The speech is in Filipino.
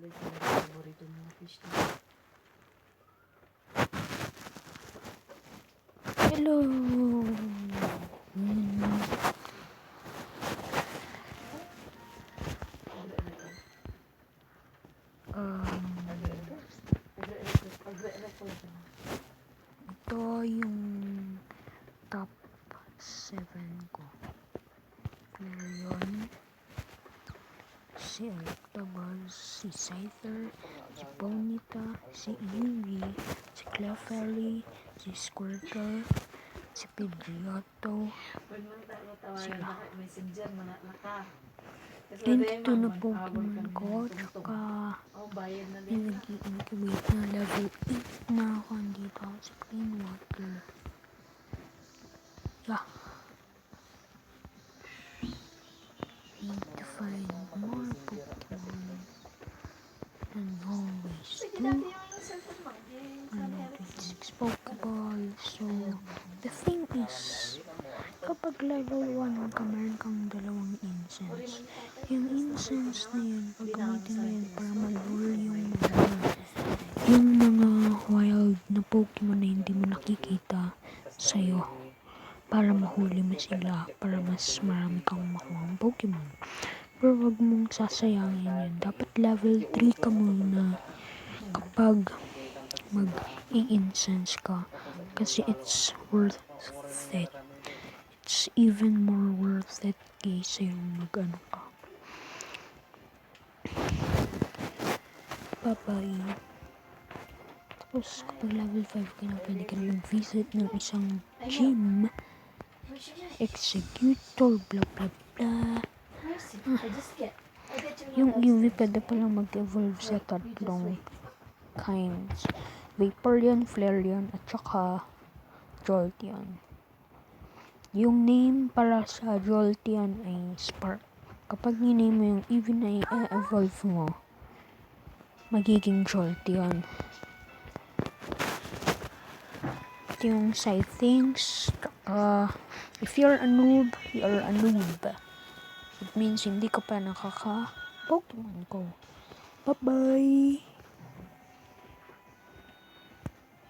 Paborito mga fish na. Hello. Ito yung top 7 ko. Flareon, si Electabuzz, si Scyther, si Ponyta, si Eevee, si Clefairy, si Squirtle, si Pidgeotto. Sila. Dito na Pokemon ko, tsaka may nag-i-incubate na level 8 na ako. Andito ako sa clean water. Yeah. Need to find more Pokemon and always do 106 Pokeball. So, the thing is, kapag level 1 ka, meron kang dalawang incense. Yung incense na yun, pag gamitin mo yun para malure yung mga wild na Pokemon na hindi mo nakikita sa'yo. Para mahuli mo sila, para mas marami kang makuha ang Pokemon. Pero wag mong sasayangin yun. Dapat level 3 ka muna kapag mag-i-incense ka. Kasi it's worth it. It's even more worth it kaysa yung mag-ano ka. Bye-bye. Tapos kapag level 5 ka na, pwede ka na mag-visit ng isang gym. Executor, blah blah blah. Yung Eevee pwede palang mag-evolve sa tatlong kinds. Vaporeon, Flareon, at saka Jolteon. Yung name para sa Jolteon ay Spark. Kapag ni-name mo yung Eevee na i-evolve mo, magiging Jolteon. Ito yung side things. If you're a noob, you're a noob. It means hindi ka pa nakaka-Pokemon Go. Bye-bye!